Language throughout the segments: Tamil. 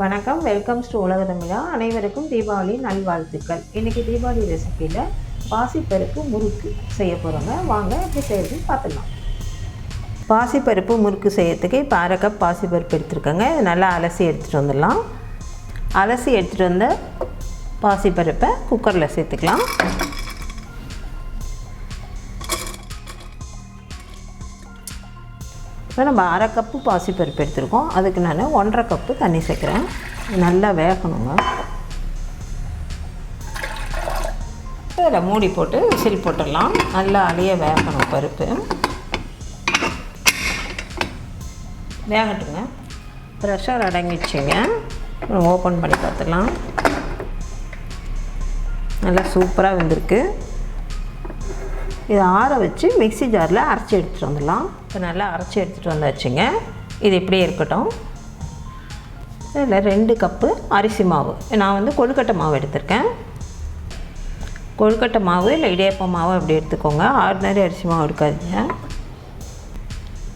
வணக்கம், வெல்கம்ஸ் டு உலக தமிழா. அனைவருக்கும் தீபாவளி நல்வாழ்த்துக்கள். இன்றைக்கி தீபாவளி ரெசிப்பியில் பாசிப்பருப்பு முறுக்கு செய்ய போகிறோங்க. வாங்க எப்படி செய்யறதுன்னு பார்த்துக்கலாம். பாசிப்பருப்பு முறுக்கு செய்யறதுக்கு இப்போ 1/2 கப் பாசிப்பருப்பு எடுத்துருக்கேங்க. இது நல்லா அலசி எடுத்துகிட்டு வந்துடலாம். அலசி எடுத்துகிட்டு வந்த பாசிப்பருப்பை குக்கரில் சேர்த்துக்கலாம். இப்போ நம்ம 1/2 கப்பு பாசிப்பருப்பு எடுத்துருக்கோம். அதுக்கு நான் 1/2 கப்பு தண்ணி சேர்க்குறேன். நல்லா வேகணுங்க. இதில் மூடி போட்டு விசில் போட்டுடலாம். நல்லா அழிய வேகணும் பருப்பு. வேகட்டுங்க. ப்ரெஷர் அடங்கிடுச்சிங்க. ஓப்பன் பண்ணி பார்த்துடலாம். நல்லா சூப்பராக வெந்திருக்கு. இதை ஆற வச்சு மிக்ஸி ஜாரில் அரைச்சி எடுத்துகிட்டு வந்துடலாம். இப்போ நல்லா அரைச்சி எடுத்துகிட்டு வந்தாச்சுங்க. இது இப்படியே இருக்கட்டும். இதில் 2 கப்பு அரிசி மாவு. நான் கொழுக்கட்டை மாவு எடுத்திருக்கேன். கொழுக்கட்டை மாவு இல்லை இடியாப்ப மாவு அப்படி எடுத்துக்கோங்க. ஆர்டினரி அரிசி மாவு எடுக்காதீங்க.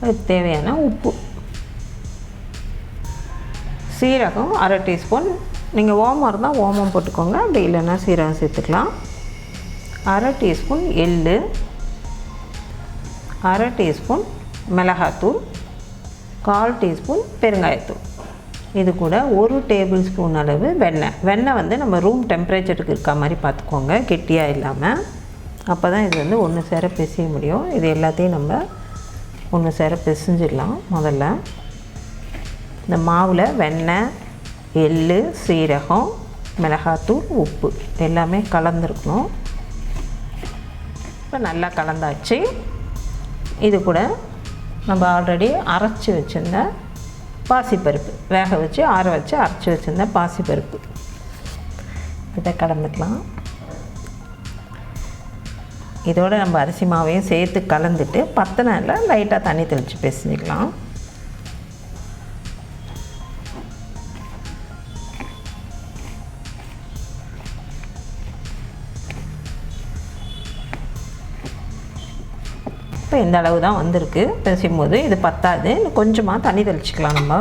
அதுக்கு தேவையான உப்பு, சீரகம் 1/2 டீஸ்பூன். நீங்கள் ஓமம் இருந்தால் ஓமம் போட்டுக்கோங்க, அப்படி இல்லைன்னா சீரகம் சேர்த்துக்கலாம். 1/2 டீஸ்பூன் எள்ளு, 1/2 டீஸ்பூன் மிளகாத்தூள், 1/4 டீஸ்பூன் பெருங்காயத்தூள். இது கூட 1 டேபிள் ஸ்பூன் அளவு வெண்ணெய் நம்ம ரூம் டெம்பரேச்சருக்கு இருக்க மாதிரி பார்த்துக்கோங்க, கெட்டியாக இல்லாமல். அப்போ தான் இது ஒன்று சேர பிசைய முடியும். இது எல்லாத்தையும் நம்ம ஒன்று சேர பிசைஞ்சிடலாம். முதல்ல இந்த மாவில் வெண்ணெய், எள்ளு, சீரகம், மிளகாத்தூள், உப்பு எல்லாமே கலந்துருக்கணும். இப்போ நல்லா கலந்தாச்சு. இது கூட நம்ம ஆல்ரெடி அரைச்சி வச்சுருந்த பாசிப்பருப்பு, வேக வச்சு ஆற வச்சு அரைச்சி வச்சுருந்த பாசிப்பருப்பு இதை கலந்துக்கலாம். இதோடு நம்ம அரிசி மாவையும் சேர்த்து கலந்துட்டு 10 நாளில் லைட்டாக தண்ணி தெளித்து பிசைஞ்சிக்கலாம். இப்போ இந்த அளவு தான் வந்திருக்கு. பிசையும் போது இது பத்தாது, கொஞ்சமாக தண்ணி தெளிச்சிக்கலாம். நம்ம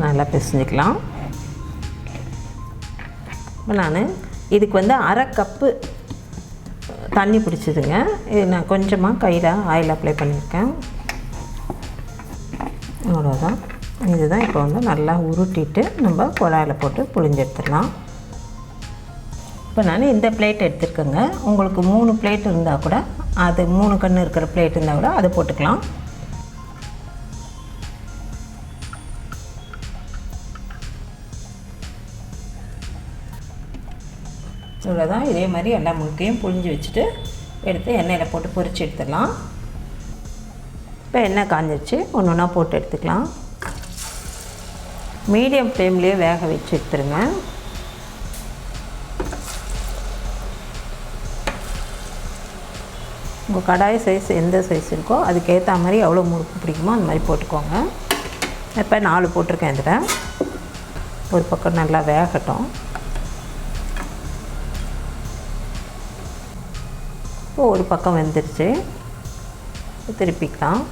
நல்லா பிசைஞ்சிக்கலாம். இப்போ நான் இதுக்கு 1/2 கப்பு தண்ணி பிடிச்சிதுங்க. இது நான் கொஞ்சமாக கையில் ஆயில் அப்ளை பண்ணியிருக்கேன். அவ்வளோதான். இதுதான் இப்போ நல்லா உருட்டிட்டு நம்ம குழாயில் போட்டு புழிஞ்சு எடுத்துடலாம். இப்போ நான் இந்த பிளேட் எடுத்துருக்கேங்க. உங்களுக்கு 3 பிளேட் இருந்தால் கூட, அது 3 கன்று இருக்கிற பிளேட் இருந்தால் கூட அதை போட்டுக்கலாம். இவ்வளோதான். இதே மாதிரி எல்லா முறுக்கையும் புழிஞ்சு வச்சுட்டு எடுத்து எண்ணெயில் போட்டு பொரிச்சு எடுத்துடலாம். இப்போ எண்ணெய் காஞ்சிடுச்சு. ஒன்று ஒன்றா போட்டு எடுத்துக்கலாம். மீடியம் ஃப்ளேம்லேயே வேக வச்சு எடுத்துருங்க. உங்கள் கடாய் சைஸ் எந்த சைஸ் இருக்கோ அதுக்கேற்ற மாதிரி எவ்வளோ முறுக்கு பிடிக்குமோ அந்த மாதிரி போட்டுக்கோங்க. இப்போ 4 போட்டிருக்கேன். இதில் ஒரு பக்கம் நல்லா வேகட்டும். இப்போ ஒரு பக்கம் வெந்துருச்சு. திருப்பிக்கலாம்.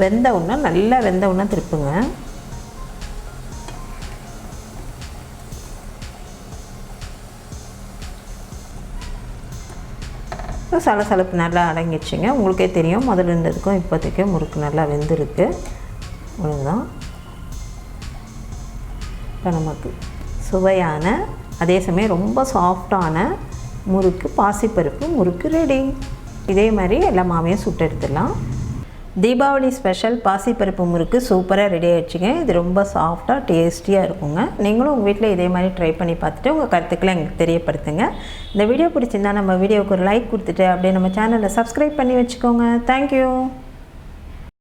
வெந்த உடனே நல்லா வெந்த உடனே திருப்புங்க. சலசலப்பு நல்லா அடங்கிடுச்சிங்க. உங்களுக்கே தெரியும், முதல்ல இருந்ததுக்கும் இப்போதைக்கும் முறுக்கு நல்லா வெந்திருக்கு. அவ்வளோதான். இப்போ நமக்கு சுவையான, அதே சமயம் ரொம்ப சாஃப்டான முறுக்கு, பாசிப்பருப்பு முறுக்கு ரெடி. இதே மாதிரி எல்லா மாவையும் சுட்டு எடுத்துடலாம். தீபாவளி ஸ்பெஷல் பாசிப்பருப்பு முறுக்கு சூப்பராக ரெடி ஆகிடுச்சிங்க. இது ரொம்ப சாஃப்டாக டேஸ்டியாக இருக்குங்க. நீங்களும் உங்கள் வீட்டில் இதே மாதிரி ட்ரை பண்ணி பார்த்துட்டு உங்கள் கருத்துக்களை எங்களுக்கு தெரியப்படுத்துங்க. இந்த வீடியோ பிடிச்சிருந்தா நம்ம வீடியோவுக்கு ஒரு லைக் கொடுத்துட்டு அப்படியே நம்ம சேனலை சப்ஸ்கிரைப் பண்ணி வச்சுக்கோங்க. தேங்க்யூ.